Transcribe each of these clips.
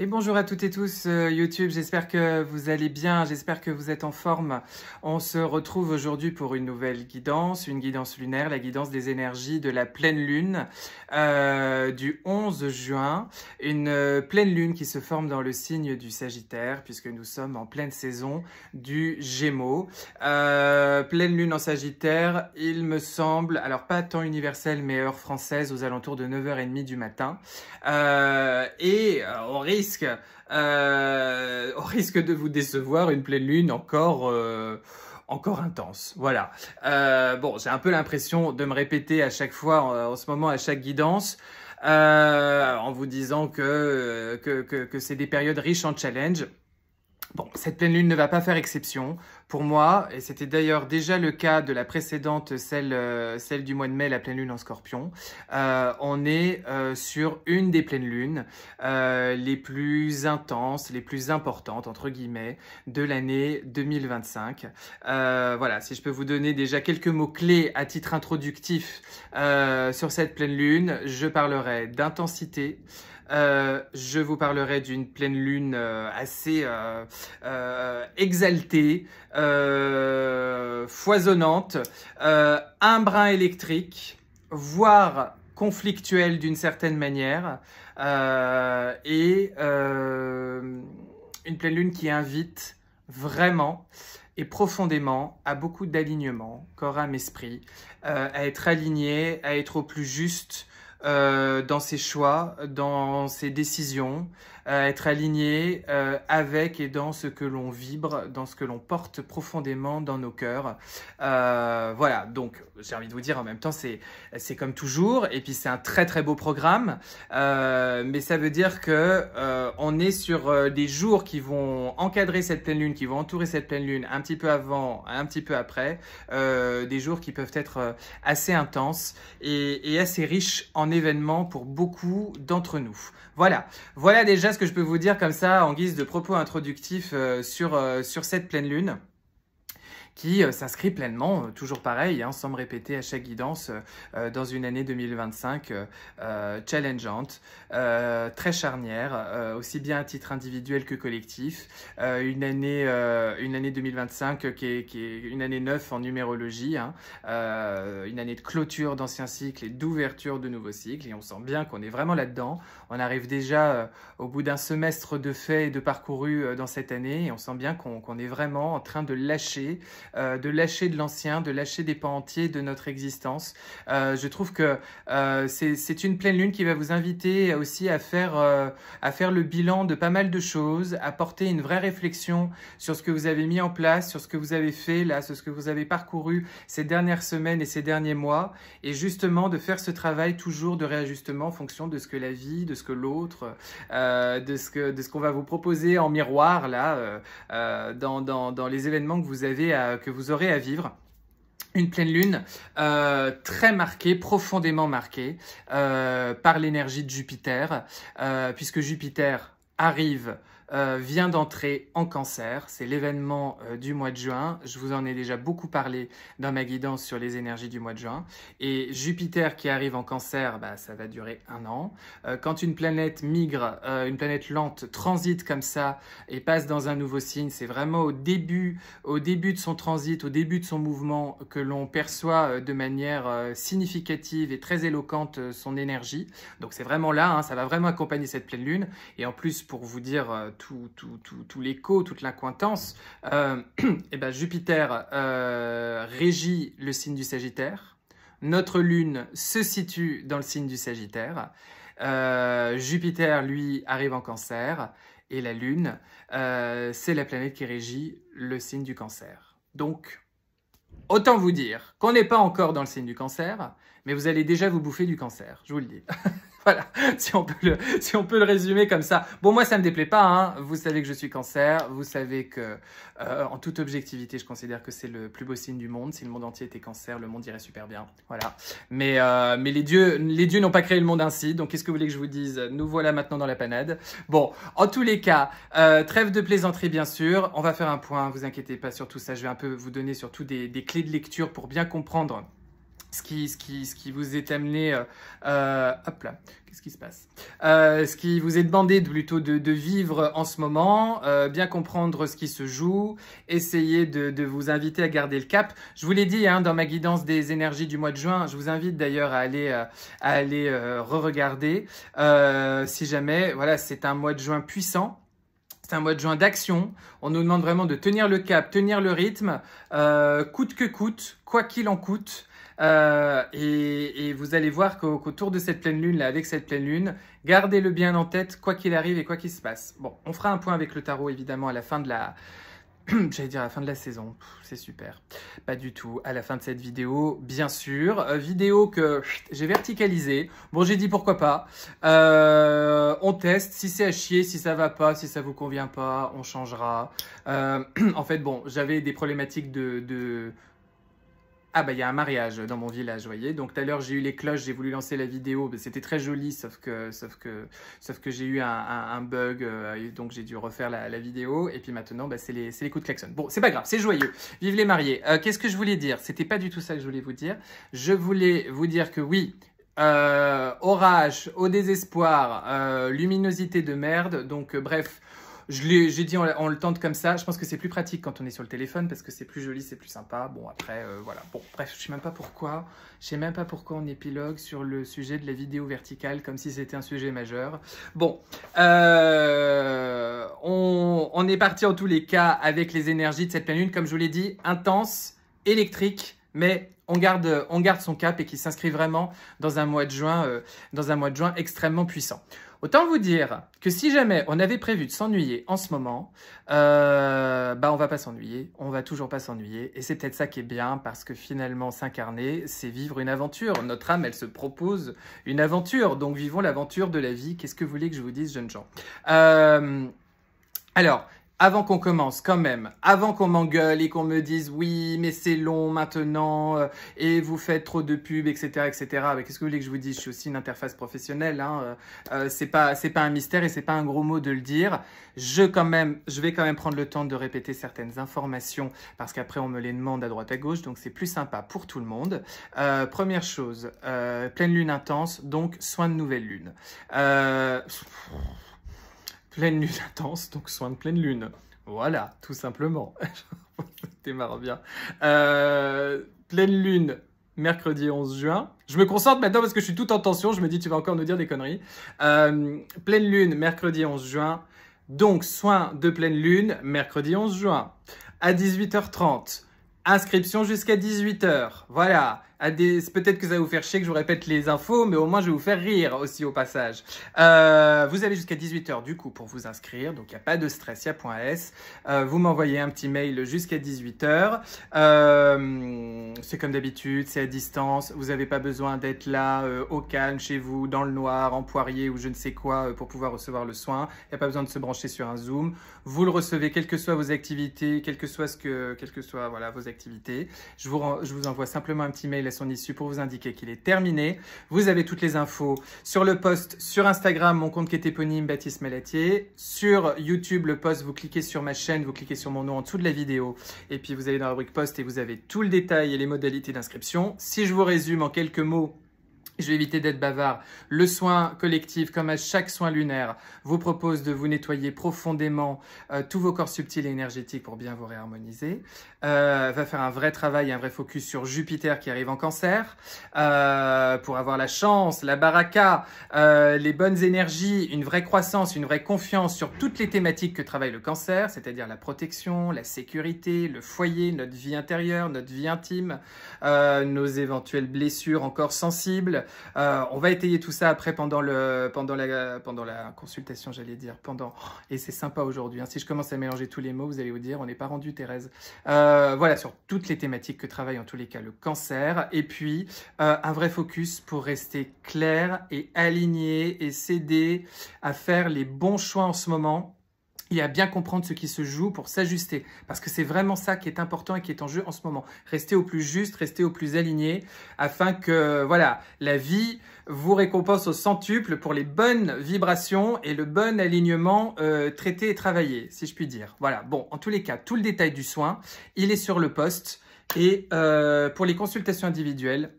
Et bonjour à toutes et tous YouTube, j'espère que vous allez bien, j'espère que vous êtes en forme. On se retrouve aujourd'hui pour une nouvelle guidance, une guidance lunaire, la guidance des énergies de la pleine lune du 11 juin. Une pleine lune qui se forme dans le signe du Sagittaire puisque nous sommes en pleine saison du Gémeaux. Pleine lune en Sagittaire, il me semble, alors pas temps universel mais heure française aux alentours de 9h30 du matin. Au risque de vous décevoir, une pleine lune encore intense. Voilà. Bon, j'ai un peu l'impression de me répéter à chaque fois, en ce moment, à chaque guidance, en vous disant que c'est des périodes riches en challenge. Bon, cette pleine lune ne va pas faire exception pour moi, et c'était d'ailleurs déjà le cas de la précédente, celle du mois de mai, la pleine lune en Scorpion. On est sur une des pleines lunes les plus intenses, les plus importantes, entre guillemets, de l'année 2025. Voilà, si je peux vous donner déjà quelques mots-clés à titre introductif sur cette pleine lune, je parlerai d'intensité. Je vous parlerai d'une pleine lune assez exaltée, foisonnante, un brin électrique, voire conflictuelle d'une certaine manière, et une pleine lune qui invite vraiment et profondément à beaucoup d'alignement, corps, âme, esprit, à être aligné, à être au plus juste dans ses choix, dans ses décisions, être aligné avec et dans ce que l'on vibre, dans ce que l'on porte profondément dans nos cœurs. Voilà, donc j'ai envie de vous dire en même temps, c'est comme toujours, et puis c'est un très très beau programme, mais ça veut dire que on est sur des jours qui vont encadrer cette pleine lune, qui vont entourer cette pleine lune un petit peu avant, un petit peu après, des jours qui peuvent être assez intenses et assez riches en événements pour beaucoup d'entre nous. Voilà déjà ce que je peux vous dire comme ça en guise de propos introductifs sur cette pleine lune qui s'inscrit pleinement, toujours pareil, hein, sans me répéter à chaque guidance, dans une année 2025 challengeante, très charnière, aussi bien à titre individuel que collectif, une année 2025 qui est une année 9 en numérologie, hein, une année de clôture d'anciens cycles et d'ouverture de nouveaux cycles, et on sent bien qu'on est vraiment là-dedans. On arrive déjà au bout d'un semestre de fait et de parcouru dans cette année, et on sent bien qu'on est vraiment en train de lâcher de l'ancien, de lâcher des pans entiers de notre existence. Je trouve que c'est une pleine lune qui va vous inviter aussi à faire le bilan de pas mal de choses, à porter une vraie réflexion sur ce que vous avez mis en place, sur ce que vous avez fait là, sur ce que vous avez parcouru ces dernières semaines et ces derniers mois, et justement de faire ce travail toujours de réajustement en fonction de ce que la vie, de ce que l'autre, de ce qu'on va vous proposer en miroir là, dans les événements que vous aurez à vivre. Une pleine lune très marquée, profondément marquée par l'énergie de Jupiter, puisque Jupiter vient d'entrer en Cancer. C'est l'événement du mois de juin. Je vous en ai déjà beaucoup parlé dans ma guidance sur les énergies du mois de juin. Et Jupiter qui arrive en Cancer, bah, ça va durer 1 an. Quand une planète migre, une planète lente transite comme ça et passe dans un nouveau signe, c'est vraiment au début de son transit, au début de son mouvement que l'on perçoit de manière significative et très éloquente son énergie. Donc c'est vraiment là, hein, ça va vraiment accompagner cette pleine lune. Et en plus, pour vous dire tout l'écho, toute l'accointance, et ben Jupiter régit le signe du Sagittaire. Notre lune se situe dans le signe du Sagittaire. Jupiter, lui, arrive en Cancer. Et la lune, c'est la planète qui régit le signe du Cancer. Donc, autant vous dire qu'on n'est pas encore dans le signe du Cancer, mais vous allez déjà vous bouffer du Cancer, je vous le dis. Voilà, si on peut le résumer comme ça. Bon, moi, ça me déplaît pas, hein. Vous savez que je suis Cancer. Vous savez que, en toute objectivité, je considère que c'est le plus beau signe du monde. Si le monde entier était Cancer, le monde irait super bien. Voilà. Mais les dieux n'ont pas créé le monde ainsi. Donc, qu'est-ce que vous voulez que je vous dise? Nous voilà maintenant dans la panade. Bon, en tous les cas, trêve de plaisanterie, bien sûr. On va faire un point. Vous inquiétez pas sur tout ça. Je vais un peu vous donner surtout des clés de lecture pour bien comprendre ce qui vous est amené, hop là, qu'est-ce qui se passe? Ce qui vous est demandé plutôt de vivre en ce moment, bien comprendre ce qui se joue, essayer de vous inviter à garder le cap. Je vous l'ai dit hein, dans ma guidance des énergies du mois de juin, je vous invite d'ailleurs à aller re-regarder si jamais, voilà, c'est un mois de juin puissant. C'est un mois de juin d'action. On nous demande vraiment de tenir le cap, tenir le rythme, coûte que coûte, quoi qu'il en coûte. Et vous allez voir qu'autour de cette pleine lune, là, avec cette pleine lune, gardez-le bien en tête, quoi qu'il arrive et quoi qu'il se passe. Bon, on fera un point avec le tarot, évidemment, à la fin de la... J'allais dire à la fin de la saison, c'est super. Pas du tout, à la fin de cette vidéo, bien sûr. Vidéo que j'ai verticalisée. Bon, j'ai dit pourquoi pas. On teste, si c'est à chier, si ça va pas, si ça vous convient pas, on changera. En fait, bon, j'avais des problématiques de... Ah bah il y a un mariage dans mon village, vous voyez. Donc tout à l'heure j'ai eu les cloches, j'ai voulu lancer la vidéo, c'était très joli, sauf que j'ai eu un bug, et donc j'ai dû refaire la vidéo. Et puis maintenant, bah, c'est les coups de klaxon. Bon, c'est pas grave, c'est joyeux. Vive les mariés. Qu'est-ce que je voulais dire? C'était pas du tout ça que je voulais vous dire. Je voulais vous dire que oui, orage, au désespoir, luminosité de merde. Donc bref. J'ai dit on le tente comme ça. Je pense que c'est plus pratique quand on est sur le téléphone parce que c'est plus joli, c'est plus sympa. Bon après voilà. Bon bref, je sais même pas pourquoi. Je sais même pas pourquoi on épilogue sur le sujet de la vidéo verticale comme si c'était un sujet majeur. Bon, on est parti en tous les cas avec les énergies de cette pleine lune, comme je vous l'ai dit, intense, électrique, mais on garde son cap et qui s'inscrit vraiment dans un mois de juin extrêmement puissant. Autant vous dire que si jamais on avait prévu de s'ennuyer en ce moment, bah on va pas s'ennuyer, on va toujours pas s'ennuyer. Et c'est peut-être ça qui est bien parce que finalement s'incarner, c'est vivre une aventure. Notre âme, elle se propose une aventure. Donc vivons l'aventure de la vie. Qu'est-ce que vous voulez que je vous dise, jeunes gens? Alors, avant qu'on commence, quand même, avant qu'on m'engueule et qu'on me dise « Oui, mais c'est long maintenant, et vous faites trop de pubs, etc. etc. » Qu'est-ce que vous voulez que je vous dise? Je suis aussi une interface professionnelle, hein, c'est pas un mystère et c'est pas un gros mot de le dire. Je vais quand même prendre le temps de répéter certaines informations parce qu'après on me les demande à droite à gauche, donc c'est plus sympa pour tout le monde. Première chose, pleine lune intense, donc soin de nouvelle lune. Pleine lune intense, donc soin de pleine lune. Voilà, tout simplement. Démarre bien. Pleine lune, mercredi 11 juin. Je me concentre maintenant parce que je suis tout en tension. Je me dis, tu vas encore nous dire des conneries. Pleine lune, mercredi 11 juin. Donc, soin de pleine lune, mercredi 11 juin. À 18h30. Inscription jusqu'à 18h. Voilà. Peut-être que ça va vous faire chier que je vous répète les infos, mais au moins je vais vous faire rire aussi au passage. Vous avez jusqu'à 18h du coup pour vous inscrire, donc il n'y a pas de stress, il y a point S. Vous m'envoyez un petit mail jusqu'à 18h. C'est comme d'habitude, c'est à distance. Vous n'avez pas besoin d'être là au calme, chez vous, dans le noir, en poirier ou je ne sais quoi pour pouvoir recevoir le soin. Il n'y a pas besoin de se brancher sur un Zoom. Vous le recevez quelles que soient vos activités, quelles que soient voilà, vos activités. Je vous envoie simplement un petit mail à son issue pour vous indiquer qu'il est terminé. Vous avez toutes les infos sur le post sur Instagram, mon compte qui est éponyme, Baptiste Malatier. Sur YouTube, le post, vous cliquez sur ma chaîne, vous cliquez sur mon nom en dessous de la vidéo et puis vous allez dans la rubrique post et vous avez tout le détail et les modalités d'inscription. Si je vous résume en quelques mots, je vais éviter d'être bavard. Le soin collectif, comme à chaque soin lunaire, vous propose de vous nettoyer profondément tous vos corps subtils et énergétiques pour bien vous réharmoniser. Va faire un vrai travail, un vrai focus sur Jupiter qui arrive en Cancer pour avoir la chance, la baraka, les bonnes énergies, une vraie croissance, une vraie confiance sur toutes les thématiques que travaille le Cancer, c'est-à-dire la protection, la sécurité, le foyer, notre vie intérieure, notre vie intime, nos éventuelles blessures encore sensibles. On va étayer tout ça après pendant la consultation, j'allais dire. Et c'est sympa aujourd'hui. Hein. Si je commence à mélanger tous les mots, vous allez vous dire, on n'est pas rendu, Thérèse. Voilà, sur toutes les thématiques que travaille en tous les cas le Cancer. Et puis, un vrai focus pour rester clair et aligné et s'aider à faire les bons choix en ce moment. Et à bien comprendre ce qui se joue pour s'ajuster. Parce que c'est vraiment ça qui est important et qui est en jeu en ce moment. Restez au plus juste, restez au plus aligné, afin que voilà, la vie vous récompense au centuple pour les bonnes vibrations et le bon alignement traité et travaillé, si je puis dire. Voilà, bon, en tous les cas, tout le détail du soin, il est sur le post. Et pour les consultations individuelles,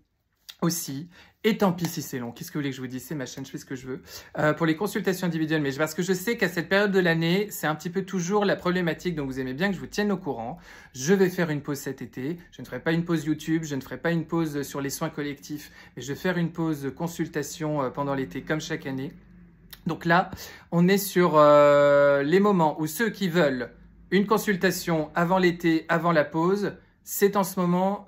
aussi. Et tant pis si c'est long, qu'est-ce que vous voulez que je vous dise, c'est ma chaîne, je fais ce que je veux. Pour les consultations individuelles, mais parce que je sais qu'à cette période de l'année, c'est un petit peu toujours la problématique, donc vous aimez bien que je vous tienne au courant. Je vais faire une pause cet été, je ne ferai pas une pause YouTube, je ne ferai pas une pause sur les soins collectifs, mais je vais faire une pause consultation pendant l'été comme chaque année. Donc là, on est sur les moments où ceux qui veulent une consultation avant l'été, avant la pause, c'est en ce moment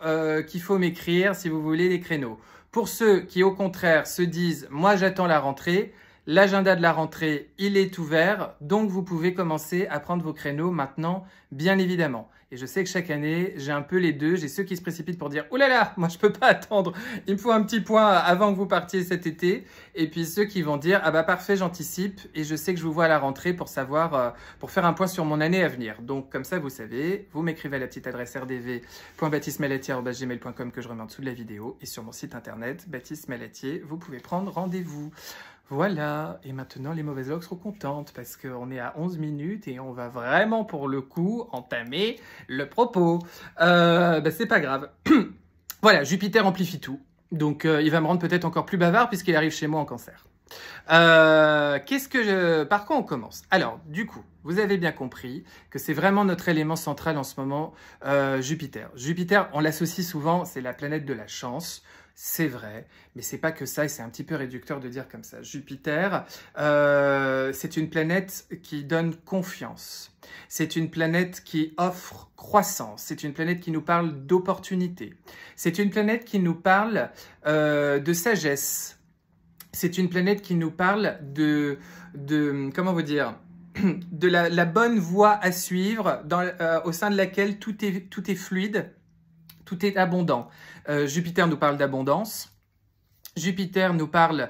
qu'il faut m'écrire si vous voulez les créneaux. Pour ceux qui, au contraire, se disent « moi, j'attends la rentrée », l'agenda de la rentrée, il est ouvert, donc vous pouvez commencer à prendre vos créneaux maintenant, bien évidemment. Et je sais que chaque année, j'ai un peu les deux. J'ai ceux qui se précipitent pour dire « ouh là là, moi je peux pas attendre, il me faut un petit point avant que vous partiez cet été ». Et puis ceux qui vont dire « ah bah parfait, j'anticipe et je sais que je vous vois à la rentrée pour savoir, pour faire un point sur mon année à venir ». Donc comme ça, vous savez, vous m'écrivez à la petite adresse rdv.baptiste-malatier@gmail.com que je remets en dessous de la vidéo et sur mon site internet Baptiste Malatier, vous pouvez prendre rendez-vous. Voilà, et maintenant les mauvaises langues seront contentes parce qu'on est à 11 minutes et on va vraiment pour le coup entamer le propos. C'est pas grave. Voilà, Jupiter amplifie tout, donc il va me rendre peut-être encore plus bavard puisqu'il arrive chez moi en cancer. Par quoi on commence? Alors, du coup, vous avez bien compris que c'est vraiment notre élément central en ce moment, Jupiter. Jupiter, on l'associe souvent, c'est la planète de la chance. C'est vrai, mais c'est pas que ça, et c'est un petit peu réducteur de dire comme ça. Jupiter, c'est une planète qui donne confiance. C'est une planète qui offre croissance. C'est une planète qui nous parle d'opportunité. C'est une planète qui nous parle de sagesse. C'est une planète qui nous parle comment vous dire, de la bonne voie à suivre au sein de laquelle tout est fluide, tout est abondant. Jupiter nous parle d'abondance. Jupiter nous parle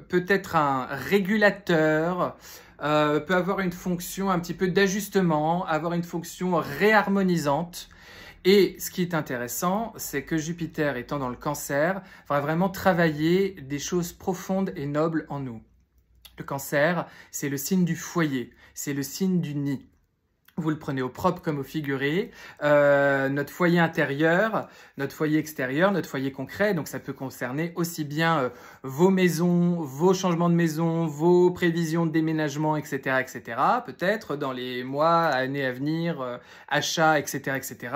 peut-être un régulateur, peut avoir une fonction un petit peu d'ajustement, avoir une fonction réharmonisante. Et ce qui est intéressant, c'est que Jupiter étant dans le Cancer, va vraiment travailler des choses profondes et nobles en nous. Le Cancer, c'est le signe du foyer, c'est le signe du nid. Vous le prenez au propre comme au figuré, notre foyer intérieur, notre foyer extérieur, notre foyer concret, donc ça peut concerner aussi bien vos maisons, vos changements de maison, vos prévisions de déménagement, etc., etc., peut-être dans les mois, années à venir, achats, etc., etc.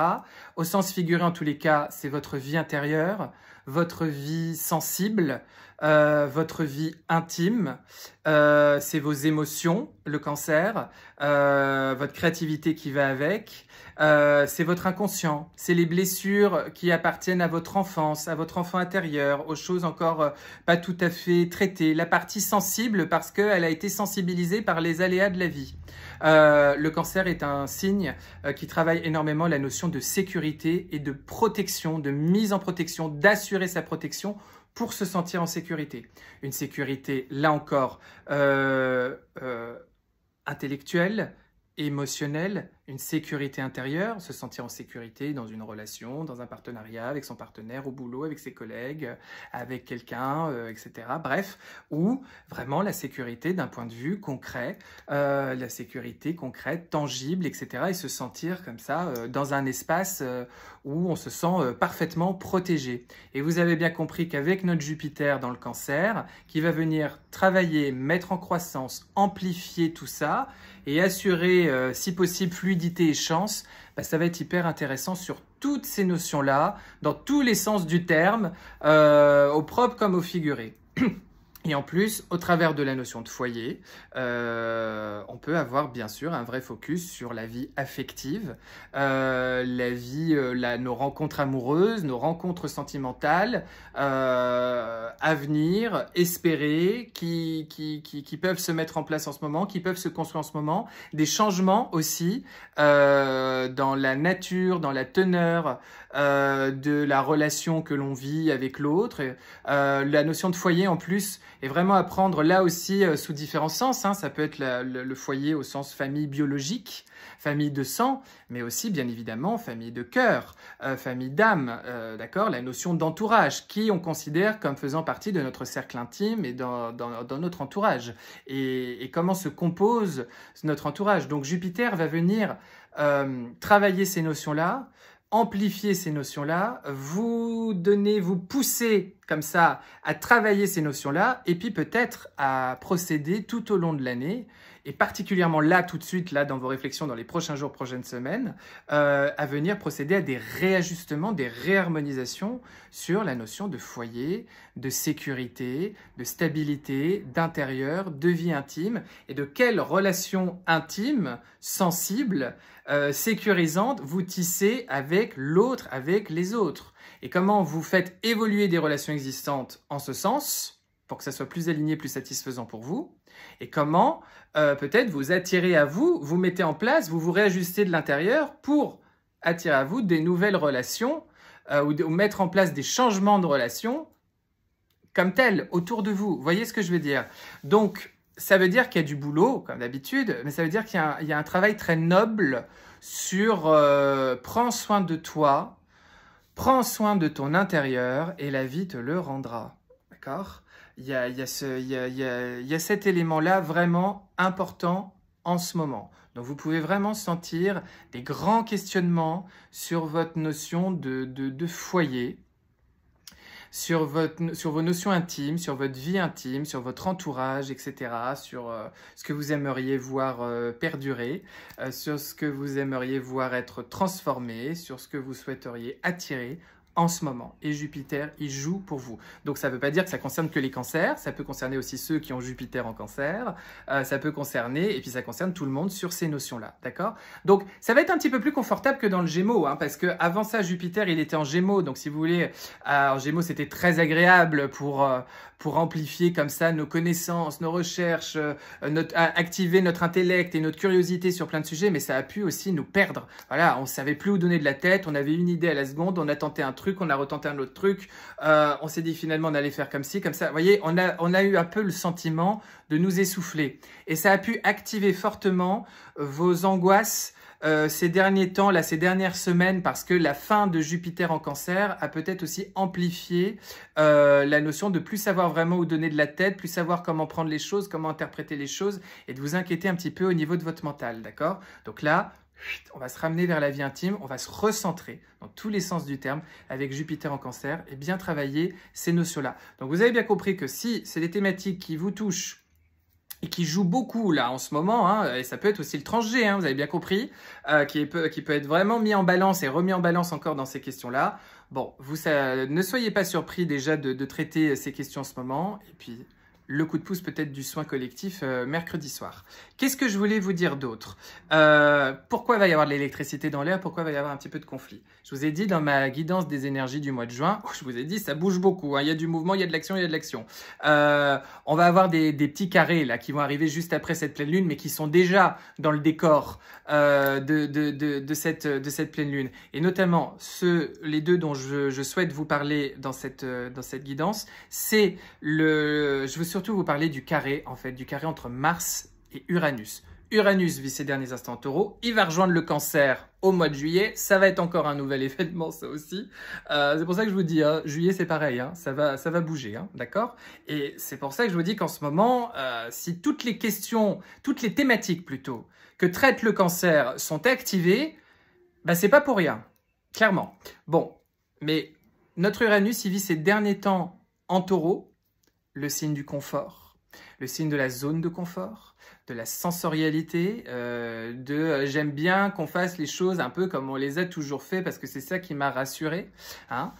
Au sens figuré, en tous les cas, c'est votre vie intérieure, votre vie sensible, votre vie intime, c'est vos émotions, le Cancer, votre créativité qui va avec, c'est votre inconscient, c'est les blessures qui appartiennent à votre enfance, à votre enfant intérieur, aux choses encore pas tout à fait traitées, la partie sensible parce qu'elle a été sensibilisée par les aléas de la vie. Le Cancer est un signe qui travaille énormément la notion de sécurité et de protection, de mise en protection, d'assurer sa protection pour se sentir en sécurité. Une sécurité, là encore, intellectuelle, émotionnelle, une sécurité intérieure, se sentir en sécurité dans une relation, dans un partenariat, avec son partenaire, au boulot, avec ses collègues, avec quelqu'un, etc. Bref, ou vraiment la sécurité d'un point de vue concret, la sécurité concrète, tangible, etc. Et se sentir comme ça dans un espace où on se sent parfaitement protégé. Et vous avez bien compris qu'avec notre Jupiter dans le Cancer, qui va venir travailler, mettre en croissance, amplifier tout ça, et assurer, si possible, fluidité et chance, ça va être hyper intéressant sur toutes ces notions-là, dans tous les sens du terme, au propre comme au figuré. Et en plus, au travers de la notion de foyer, on peut avoir bien sûr un vrai focus sur la vie affective, nos rencontres amoureuses, nos rencontres sentimentales, à venir, espérées, qui peuvent se mettre en place en ce moment, qui peuvent se construire en ce moment, des changements aussi dans la nature, dans la teneur de la relation que l'on vit avec l'autre. La notion de foyer en plus est vraiment à prendre là aussi sous différents sens. Ça peut être le foyer au sens famille biologique, famille de sang, mais aussi bien évidemment famille de cœur, famille d'âme, d'accord, la notion d'entourage, qui on considère comme faisant partie de notre cercle intime et dans notre entourage. Et comment se compose notre entourage. Donc Jupiter va venir travailler ces notions-là, amplifier ces notions-là, vous poussez comme ça à travailler ces notions-là, et puis peut-être à procéder tout au long de l'année, et particulièrement là, tout de suite, là, dans vos réflexions, dans les prochains jours, prochaines semaines, à venir procéder à des réajustements, des réharmonisations sur la notion de foyer, de sécurité, de stabilité, d'intérieur, de vie intime, et de quelles relations intimes, sensibles, sécurisantes vous tissez avec l'autre, avec les autres. Et comment vous faites évoluer des relations existantes en ce sens, pour que ça soit plus aligné, plus satisfaisant pour vous, et comment peut-être vous attirez à vous, vous mettez en place, vous vous réajustez de l'intérieur pour attirer à vous des nouvelles relations ou mettre en place des changements de relations comme tels autour de vous. Vous voyez ce que je veux dire? Donc, ça veut dire qu'il y a du boulot, comme d'habitude, mais ça veut dire qu'il y a un travail très noble sur prends soin de toi, prends soin de ton intérieur et la vie te le rendra. D'accord? Il y a cet élément-là vraiment important en ce moment. Donc, vous pouvez vraiment sentir des grands questionnements sur votre notion de foyer, sur vos notions intimes, sur votre vie intime, sur votre entourage, etc., sur ce que vous aimeriez voir perdurer, sur ce que vous aimeriez voir être transformé, sur ce que vous souhaiteriez attirer en ce moment. Et Jupiter, il joue pour vous. Donc, ça ne veut pas dire que ça concerne que les cancers, ça peut concerner aussi ceux qui ont Jupiter en cancer, ça peut concerner, et puis ça concerne tout le monde sur ces notions-là, d'accord? Donc, ça va être un petit peu plus confortable que dans le Gémeaux, hein, parce que avant ça, Jupiter, il était en Gémeaux, donc si vous voulez, en Gémeaux, c'était très agréable pour amplifier comme ça nos connaissances, nos recherches, activer notre intellect et notre curiosité sur plein de sujets, mais ça a pu aussi nous perdre. Voilà, on ne savait plus où donner de la tête, on avait une idée à la seconde, on a tenté un truc, on a retenté un autre truc, on s'est dit finalement on allait faire comme ci, comme ça. Vous voyez, on a eu un peu le sentiment de nous essouffler. Et ça a pu activer fortement vos angoisses ces derniers temps, là, ces dernières semaines, parce que la fin de Jupiter en cancer a peut-être aussi amplifié la notion de plus savoir vraiment où donner de la tête, plus savoir comment prendre les choses, comment interpréter les choses, et de vous inquiéter un petit peu au niveau de votre mental, d'accord? Donc là, on va se ramener vers la vie intime, on va se recentrer dans tous les sens du terme avec Jupiter en cancer et bien travailler ces notions-là. Donc vous avez bien compris que si c'est des thématiques qui vous touchent et qui jouent beaucoup là en ce moment, hein, et ça peut être aussi le tranche-G, hein, vous avez bien compris, qui peut être vraiment mis en balance et remis en balance encore dans ces questions-là. Bon, ne soyez pas surpris déjà de traiter ces questions en ce moment, et puis le coup de pouce peut-être du soin collectif mercredi soir. Qu'est-ce que je voulais vous dire d'autre? Pourquoi il va y avoir de l'électricité dans l'air? Pourquoi il va y avoir un petit peu de conflit? Je vous ai dit dans ma guidance des énergies du mois de juin, je vous ai dit ça bouge beaucoup, hein, il y a du mouvement, il y a de l'action, il y a de l'action. On va avoir des petits carrés là qui vont arriver juste après cette pleine lune, mais qui sont déjà dans le décor de cette pleine lune. Et notamment les deux dont je souhaite vous parler dans cette guidance, c'est je veux surtout vous parler du carré, en fait, du carré entre Mars et Uranus. Uranus vit ses derniers instants en taureau, il va rejoindre le cancer au mois de juillet, ça va être encore un nouvel événement ça aussi. C'est pour ça que je vous dis, hein, juillet c'est pareil, hein, ça va bouger, hein, d'accord? Et c'est pour ça que je vous dis qu'en ce moment, si toutes les questions, toutes les thématiques plutôt, que traite le cancer sont activées, bah c'est pas pour rien, clairement. Bon, mais notre Uranus, il vit ses derniers temps en taureau, le signe du confort, le signe de la zone de confort, de la sensorialité, j'aime bien qu'on fasse les choses un peu comme on les a toujours fait parce que c'est ça qui m'a rassuré. Hein.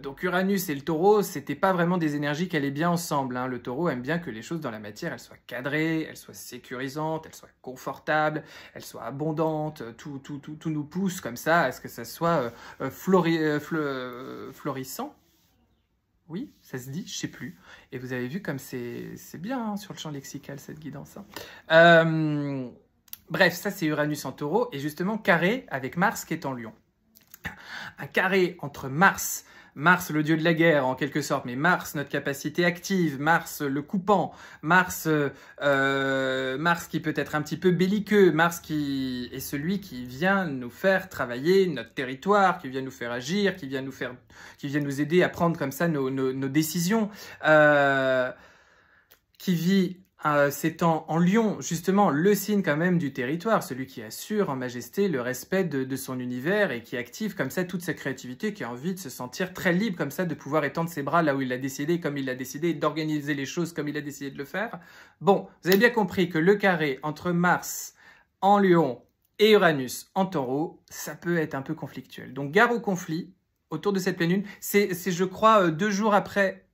Donc Uranus et le taureau, c'était pas vraiment des énergies qui allaient bien ensemble. Hein. Le taureau aime bien que les choses dans la matière, elles soient cadrées, elles soient sécurisantes, elles soient confortables, elles soient abondantes, tout nous pousse comme ça à ce que ça soit florissant. Oui, ça se dit, je sais plus. Et vous avez vu comme c'est bien hein, sur le champ lexical cette guidance. Hein. Bref, ça c'est Uranus en taureau et justement carré avec Mars qui est en Lion. Un carré entre Mars, le dieu de la guerre en quelque sorte, mais Mars, notre capacité active, Mars, le coupant, Mars qui peut être un petit peu belliqueux, Mars qui est celui qui vient nous faire travailler notre territoire, qui vient nous faire agir, qui vient nous aider à prendre comme ça nos décisions, qui vit c'est en Lion, justement, le signe quand même du territoire, celui qui assure en majesté le respect de son univers et qui active comme ça toute sa créativité, qui a envie de se sentir très libre comme ça, de pouvoir étendre ses bras là où il l'a décidé, comme il l'a décidé, d'organiser les choses comme il a décidé de le faire. Bon, vous avez bien compris que le carré entre Mars en Lion et Uranus en Taureau, ça peut être un peu conflictuel. Donc gare au conflit autour de cette pleine lune. C'est je crois, 2 jours après...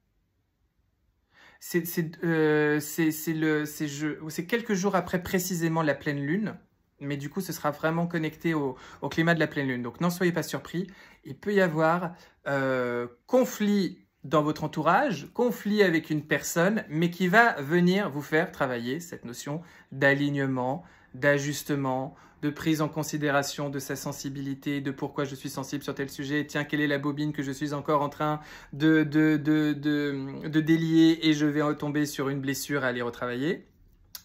C'est quelques jours après précisément la pleine lune, mais du coup ce sera vraiment connecté au climat de la pleine lune. Donc n'en soyez pas surpris, il peut y avoir conflit dans votre entourage, conflit avec une personne, mais qui va venir vous faire travailler cette notion d'alignement, d'ajustement, de prise en considération de sa sensibilité, de pourquoi je suis sensible sur tel sujet, tiens, quelle est la bobine que je suis encore en train de délier et je vais retomber sur une blessure à aller retravailler.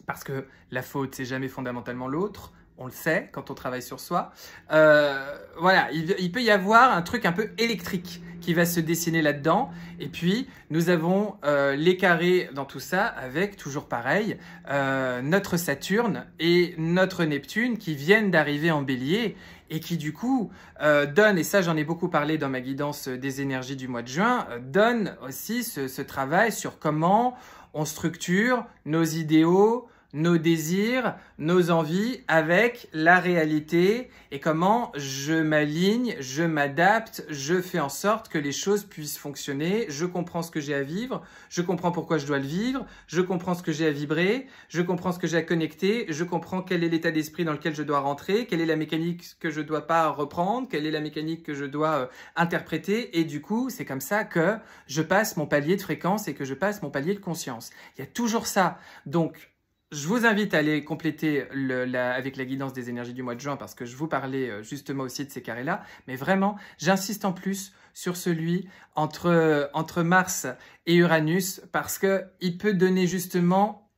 Parce que la faute, c'est jamais fondamentalement l'autre. On le sait quand on travaille sur soi. Voilà, il peut y avoir un truc un peu électrique qui va se dessiner là-dedans. Et puis, nous avons les carrés dans tout ça avec, toujours pareil, notre Saturne et notre Neptune qui viennent d'arriver en Bélier et qui du coup donnent, et ça j'en ai beaucoup parlé dans ma guidance des énergies du mois de juin, donnent aussi ce travail sur comment on structure nos idéaux, nos désirs, nos envies avec la réalité et comment je m'aligne, je m'adapte, je fais en sorte que les choses puissent fonctionner, je comprends ce que j'ai à vivre, je comprends pourquoi je dois le vivre, je comprends ce que j'ai à vibrer, je comprends ce que j'ai à connecter, je comprends quel est l'état d'esprit dans lequel je dois rentrer, quelle est la mécanique que je dois pas reprendre, quelle est la mécanique que je dois interpréter et du coup, c'est comme ça que je passe mon palier de fréquence et que je passe mon palier de conscience. Il y a toujours ça. Donc, je vous invite à aller compléter avec la guidance des énergies du mois de juin parce que je vous parlais justement aussi de ces carrés-là. Mais vraiment, j'insiste en plus sur celui entre Mars et Uranus parce qu'il peut donner justement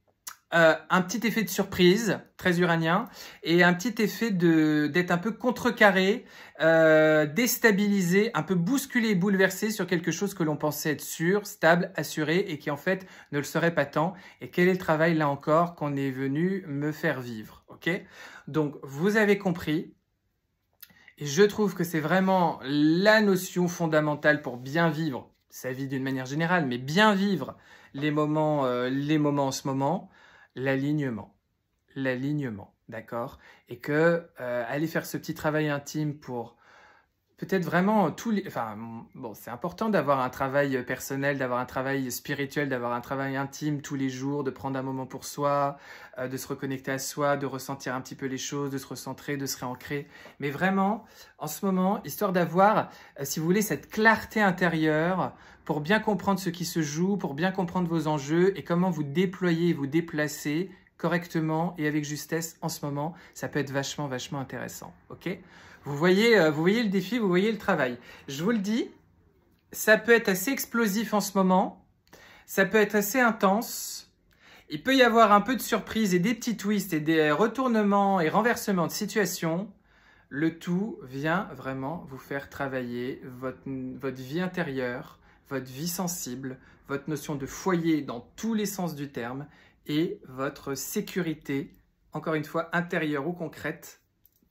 un petit effet de surprise, très uranien, et un petit effet d'être un peu contrecarré, déstabilisé, un peu bousculé, bouleversé sur quelque chose que l'on pensait être sûr, stable, assuré, et qui en fait ne le serait pas tant. Et quel est le travail là encore qu'on est venu me faire vivre, ok? Donc vous avez compris, et je trouve que c'est vraiment la notion fondamentale pour bien vivre sa vie d'une manière générale, mais bien vivre les moments en ce moment. L'alignement, d'accord? Et que aller faire ce petit travail intime pour peut-être vraiment enfin, bon, c'est important d'avoir un travail personnel, d'avoir un travail spirituel, d'avoir un travail intime tous les jours, de prendre un moment pour soi, de se reconnecter à soi, de ressentir un petit peu les choses, de se recentrer, de se réancrer. Mais vraiment, en ce moment, histoire d'avoir, si vous voulez, cette clarté intérieure pour bien comprendre ce qui se joue, pour bien comprendre vos enjeux et comment vous déployer et vous déplacer correctement et avec justesse en ce moment, ça peut être vachement, vachement intéressant. Ok ? Vous voyez le défi, vous voyez le travail. Je vous le dis, ça peut être assez explosif en ce moment, ça peut être assez intense. Il peut y avoir un peu de surprise et des petits twists et des retournements et renversements de situation. Le tout vient vraiment vous faire travailler votre vie intérieure, votre vie sensible, votre notion de foyer dans tous les sens du terme et votre sécurité, encore une fois, intérieure ou concrète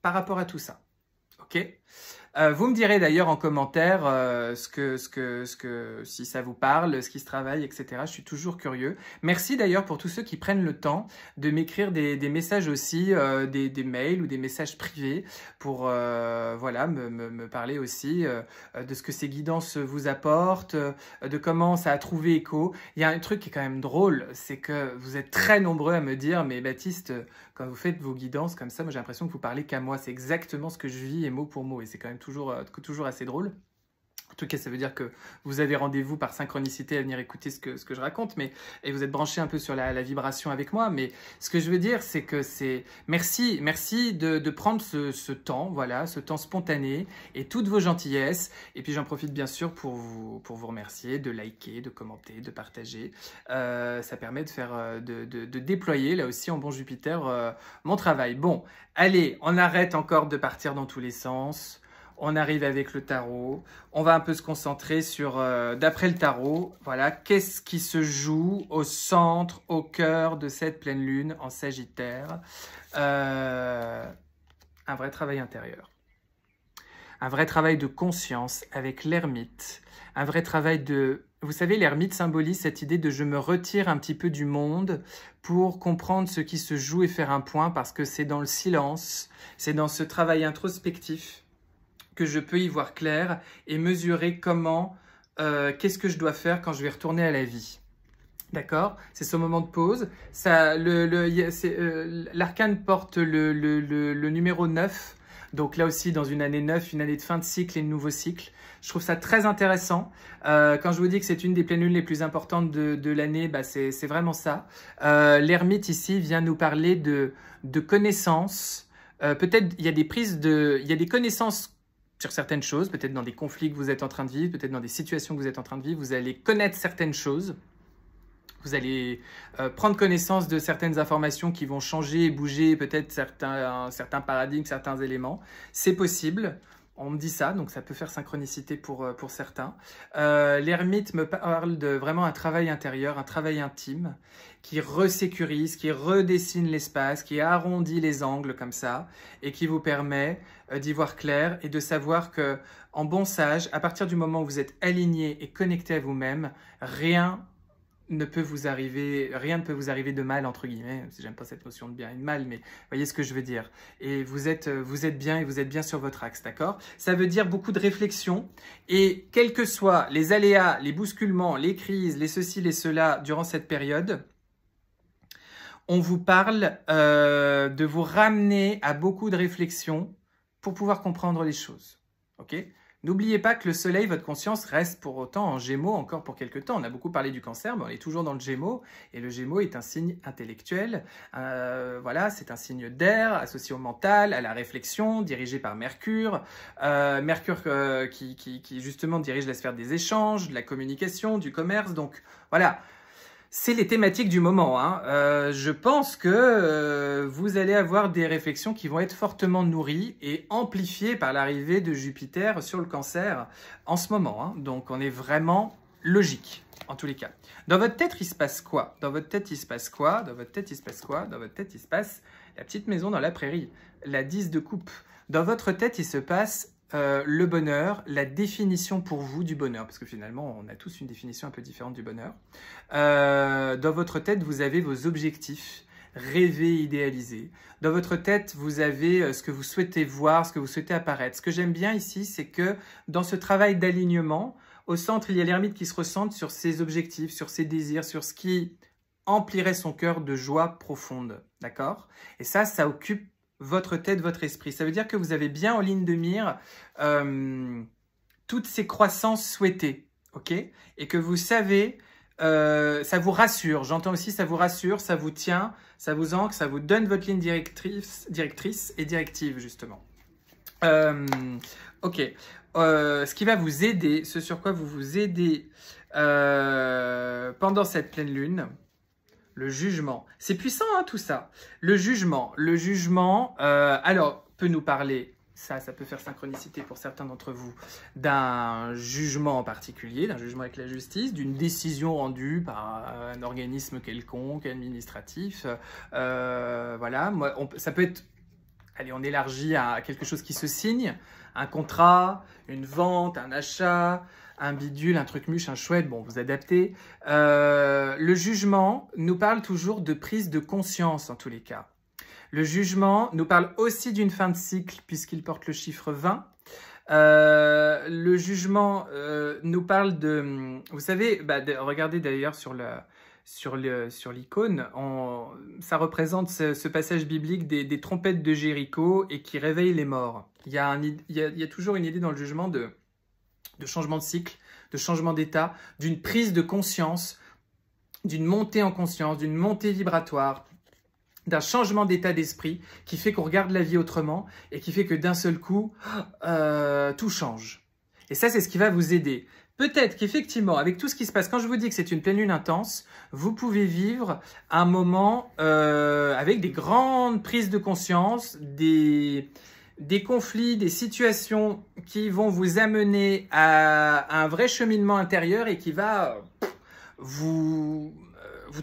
par rapport à tout ça. Ok ? Vous me direz d'ailleurs en commentaire si ça vous parle, ce qui se travaille, etc. Je suis toujours curieux. Merci d'ailleurs pour tous ceux qui prennent le temps de m'écrire des messages aussi, des mails ou des messages privés pour voilà, me parler aussi de ce que ces guidances vous apportent, de comment ça a trouvé écho. Il y a un truc qui est quand même drôle, c'est que vous êtes très nombreux à me dire « Mais Baptiste, quand vous faites vos guidances comme ça, moi j'ai l'impression que vous parlez qu'à moi. C'est exactement ce que je vis et mot pour mot. » Et c'est quand même toujours assez drôle. En tout cas, ça veut dire que vous avez rendez-vous par synchronicité à venir écouter ce que je raconte, et vous êtes branché un peu sur la vibration avec moi. Mais ce que je veux dire, c'est que merci de prendre ce temps, voilà, ce temps spontané et toutes vos gentillesses. Et puis j'en profite bien sûr pour vous remercier, de liker, de commenter, de partager. Ça permet de faire, de déployer là aussi en bon Jupiter mon travail. Bon, allez, on arrête encore de partir dans tous les sens. on arrive avec le tarot. On va un peu se concentrer sur, d'après le tarot, voilà, qu'est-ce qui se joue au centre, au cœur de cette pleine lune en Sagittaire. Un vrai travail intérieur. Un vrai travail de conscience avec l'ermite. Un vrai travail de... Vous savez, l'ermite symbolise cette idée de je me retire un petit peu du monde pour comprendre ce qui se joue et faire un point, parce que c'est dans le silence, c'est dans ce travail introspectif que je peux y voir clair et mesurer comment, qu'est-ce que je dois faire quand je vais retourner à la vie. D'accord? C'est ce moment de pause. L'arcane porte le numéro 9. Donc là aussi, dans une année 9, une année de fin de cycle et de nouveau cycle. Je trouve ça très intéressant. Quand je vous dis que c'est une des pleines lunes les plus importantes de l'année, bah c'est vraiment ça. L'ermite ici vient nous parler de connaissances. Peut-être il y a des il y a des connaissances sur certaines choses, peut-être dans des conflits que vous êtes en train de vivre, peut-être dans des situations que vous êtes en train de vivre. Vous allez connaître certaines choses. Vous allez prendre connaissance de certaines informations qui vont changer et bouger peut-être certains paradigmes, certains éléments. C'est possible, on me dit ça, donc ça peut faire synchronicité pour certains. L'ermite me parle de vraiment un travail intérieur, un travail intime, qui resécurise, qui redessine l'espace, qui arrondit les angles comme ça, et qui vous permet d'y voir clair et de savoir que, en bon sage, à partir du moment où vous êtes aligné et connecté à vous-même, rien ne peut vous arriver de mal, entre guillemets. J'aime pas cette notion de bien et de mal, mais vous voyez ce que je veux dire. Et vous êtes bien et vous êtes bien sur votre axe, d'accord? Ça veut dire beaucoup de réflexion, et quels que soient les aléas, les bousculements, les crises, les ceci, les cela durant cette période, on vous parle de vous ramener à beaucoup de réflexion pour pouvoir comprendre les choses, ok? N'oubliez pas que le soleil, votre conscience, reste pour autant en Gémeaux encore pour quelques temps. On a beaucoup parlé du Cancer, mais on est toujours dans le Gémeaux. Et le Gémeaux est un signe intellectuel. Voilà, c'est un signe d'air associé au mental, à la réflexion, dirigé par Mercure. Mercure qui justement dirige la sphère des échanges, de la communication, du commerce. Donc voilà. C'est les thématiques du moment, hein. Je pense que vous allez avoir des réflexions qui vont être fortement nourries et amplifiées par l'arrivée de Jupiter sur le Cancer en ce moment, hein. Donc on est vraiment logique, en tous les cas. Dans votre tête, il se passe quoi? Dans votre tête, il se passe quoi? Dans votre tête, il se passe quoi? Dans votre tête, il se passe la petite maison dans la prairie, la 10 de coupe. Dans votre tête, il se passe le bonheur, la définition pour vous du bonheur, parce que finalement, on a tous une définition un peu différente du bonheur. Dans votre tête, vous avez vos objectifs, rêvés, idéalisés. Dans votre tête, vous avez ce que vous souhaitez voir, ce que vous souhaitez apparaître. Ce que j'aime bien ici, c'est que dans ce travail d'alignement, au centre, il y a l'ermite qui se ressente sur ses objectifs, sur ses désirs, sur ce qui emplirait son cœur de joie profonde, d'accord? Et ça occupe votre tête, votre esprit. Ça veut dire que vous avez bien en ligne de mire toutes ces croissances souhaitées, ok? Et que vous savez, ça vous rassure. J'entends aussi ça vous rassure, ça vous tient, ça vous ancre, ça vous donne votre ligne directrice et directive, justement. Ok. Ce qui va vous aider, ce sur quoi vous vous aidez pendant cette pleine lune, le jugement. C'est puissant, hein, tout ça. Le jugement, alors, peut nous parler, ça peut faire synchronicité pour certains d'entre vous, d'un jugement en particulier, d'un jugement avec la justice, d'une décision rendue par un organisme quelconque, administratif. Voilà, moi, ça peut être, allez, on élargit à quelque chose qui se signe, un contrat, une vente, un achat, un bidule, un truc muche, un chouette, bon, vous adaptez. Le jugement nous parle toujours de prise de conscience en tous les cas. Le jugement nous parle aussi d'une fin de cycle puisqu'il porte le chiffre 20. Le jugement nous parle de... Vous savez, regardez d'ailleurs sur l'icône, ça représente ce passage biblique des trompettes de Jéricho et qui réveillent les morts. Il y a toujours une idée dans le jugement de changement de cycle, de changement d'état, d'une prise de conscience, d'une montée en conscience, d'une montée vibratoire, d'un changement d'état d'esprit qui fait qu'on regarde la vie autrement et qui fait que d'un seul coup, tout change. Et ça, c'est ce qui va vous aider. Peut-être qu'effectivement, avec tout ce qui se passe, quand je vous dis que c'est une pleine lune intense, vous pouvez vivre un moment avec des grandes prises de conscience, des des conflits, des situations qui vont vous amener à un vrai cheminement intérieur et qui va vous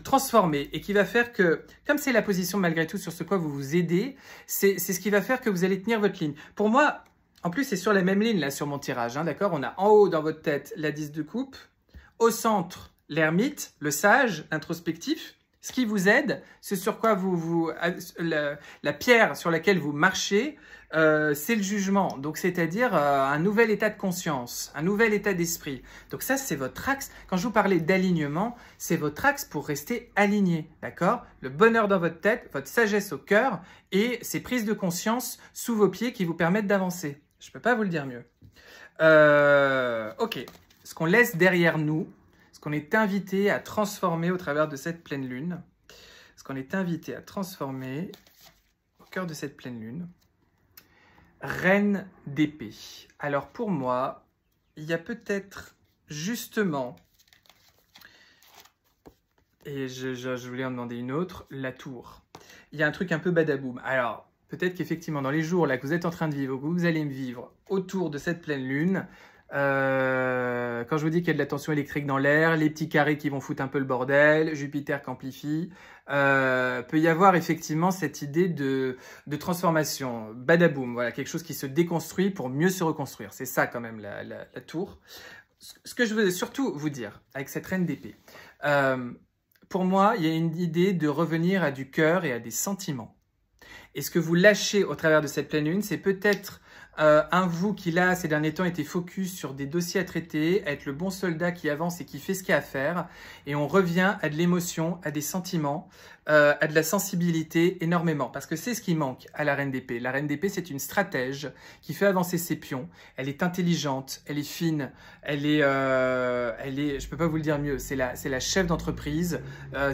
transformer et qui va faire que, comme c'est la position malgré tout sur ce quoi vous vous aidez, c'est ce qui va faire que vous allez tenir votre ligne. Pour moi, en plus, c'est sur la même ligne là sur mon tirage, hein, d'accord? On a en haut dans votre tête la 10 de coupe, au centre l'ermite, le sage, l'introspectif. Ce qui vous aide, ce sur quoi la pierre sur laquelle vous marchez, c'est le jugement. Donc, c'est-à-dire un nouvel état de conscience, un nouvel état d'esprit. Donc ça, c'est votre axe. Quand je vous parlais d'alignement, c'est votre axe pour rester aligné, d'accord? Le bonheur dans votre tête, votre sagesse au cœur et ces prises de conscience sous vos pieds qui vous permettent d'avancer. Je ne peux pas vous le dire mieux. Ok, ce qu'on laisse derrière nous, ce qu'on est invité à transformer au travers de cette pleine lune, ce qu'on est invité à transformer au cœur de cette pleine lune, reine d'épée. Alors pour moi, il y a peut-être justement, et je voulais en demander une autre, la tour. Il y a un truc un peu badaboum. Alors peut-être qu'effectivement dans les jours là que vous êtes en train de vivre, que vous allez me vivre autour de cette pleine lune, quand je vous dis qu'il y a de la tension électrique dans l'air, les petits carrés qui vont foutre un peu le bordel, Jupiter qui amplifie, peut y avoir effectivement cette idée de transformation, badaboum, voilà, quelque chose qui se déconstruit pour mieux se reconstruire. C'est ça quand même la tour. Ce que je veux surtout vous dire avec cette reine d'épée, pour moi, il y a une idée de revenir à du cœur et à des sentiments. Et ce que vous lâchez au travers de cette pleine lune, c'est peut-être un vous qui là, ces derniers temps, était focus sur des dossiers à traiter, à être le bon soldat qui avance et qui fait ce qu'il y a à faire. Et on revient à de l'émotion, à des sentiments, à de la sensibilité énormément. Parce que c'est ce qui manque à la reine d'épée. La reine d'épée, c'est une stratège qui fait avancer ses pions. Elle est intelligente, elle est fine, elle est je peux pas vous le dire mieux, c'est la chef d'entreprise,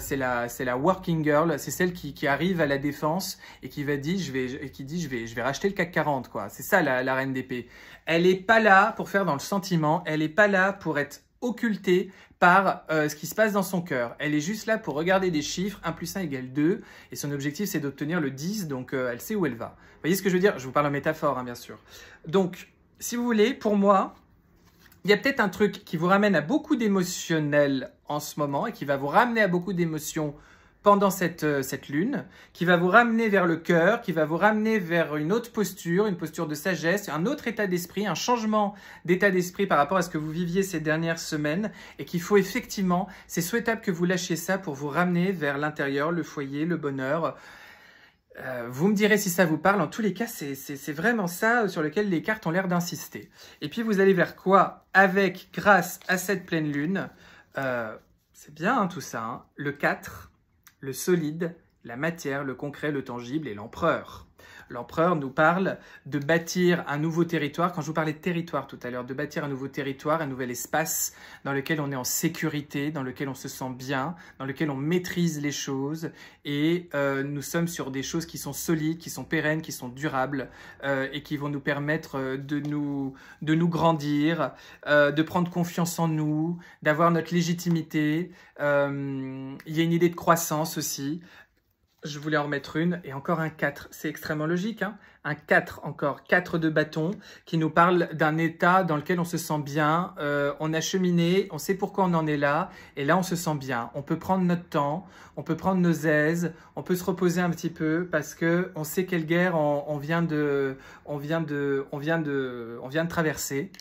c'est la working girl, c'est celle qui arrive à la défense et qui dit je vais racheter le CAC 40 quoi. C'est ça la reine d'épée. Elle est pas là pour faire dans le sentiment, elle est pas là pour être occultée par ce qui se passe dans son cœur. Elle est juste là pour regarder des chiffres, 1 + 1 = 2, et son objectif c'est d'obtenir le 10, donc elle sait où elle va. Vous voyez ce que je veux dire? Je vous parle en métaphore, hein, bien sûr. Donc, si vous voulez, pour moi, il y a peut-être un truc qui vous ramène à beaucoup d'émotionnel en ce moment, et qui va vous ramener à beaucoup d'émotions pendant cette lune, qui va vous ramener vers le cœur, qui va vous ramener vers une autre posture, une posture de sagesse, un autre état d'esprit, un changement d'état d'esprit par rapport à ce que vous viviez ces dernières semaines, et qu'il faut effectivement, c'est souhaitable que vous lâchiez ça pour vous ramener vers l'intérieur, le foyer, le bonheur. Vous me direz si ça vous parle. En tous les cas, c'est vraiment ça sur lequel les cartes ont l'air d'insister. Et puis, vous allez vers quoi? Grâce à cette pleine lune, c'est bien hein, tout ça, hein, le 4, le solide, la matière, le concret, le tangible et l'empereur. L'empereur nous parle de bâtir un nouveau territoire. Quand je vous parlais de territoire tout à l'heure, de bâtir un nouveau territoire, un nouvel espace dans lequel on est en sécurité, dans lequel on se sent bien, dans lequel on maîtrise les choses. Et nous sommes sur des choses qui sont solides, qui sont pérennes, qui sont durables et qui vont nous permettre de nous grandir, de prendre confiance en nous, d'avoir notre légitimité. Il y a une idée de croissance aussi. Je voulais en remettre une, et encore un 4. C'est extrêmement logique, hein. Un 4 encore, 4 de bâton, qui nous parle d'un état dans lequel on se sent bien, on a cheminé, on sait pourquoi on en est là, et là on se sent bien. On peut prendre notre temps, on peut prendre nos aises, on peut se reposer un petit peu, parce que on sait quelle guerre on vient de traverser.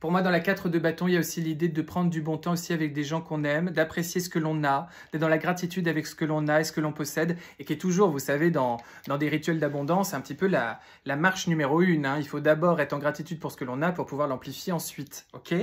Pour moi, dans la 4 de bâton, il y a aussi l'idée de prendre du bon temps aussi avec des gens qu'on aime, d'apprécier ce que l'on a, d'être dans la gratitude avec ce que l'on a et ce que l'on possède, et qui est toujours, vous savez, dans des rituels d'abondance, un petit peu la marche numéro 1. Hein. Il faut d'abord être en gratitude pour ce que l'on a pour pouvoir l'amplifier ensuite. Ok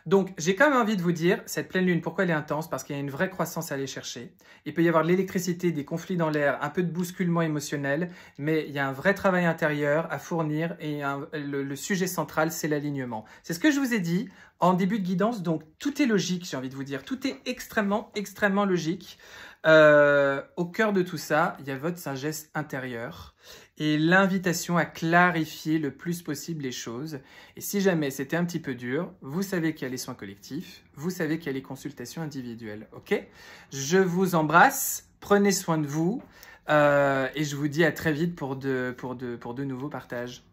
donc, j'ai quand même envie de vous dire, cette pleine lune, pourquoi elle est intense? Parce qu'il y a une vraie croissance à aller chercher. Il peut y avoir de l'électricité, des conflits dans l'air, un peu de bousculement émotionnel, mais il y a un vrai travail intérieur à fournir, et le sujet central, c'est l'alignement. C'est ce que je vous ai dit en début de guidance, donc tout est logique, j'ai envie de vous dire. Tout est extrêmement, extrêmement logique. Au cœur de tout ça, il y a votre sagesse intérieure et l'invitation à clarifier le plus possible les choses. Et si jamais c'était un petit peu dur, vous savez qu'il y a les soins collectifs, vous savez qu'il y a les consultations individuelles. Ok? Je vous embrasse, prenez soin de vous. Et je vous dis à très vite pour de nouveaux partages.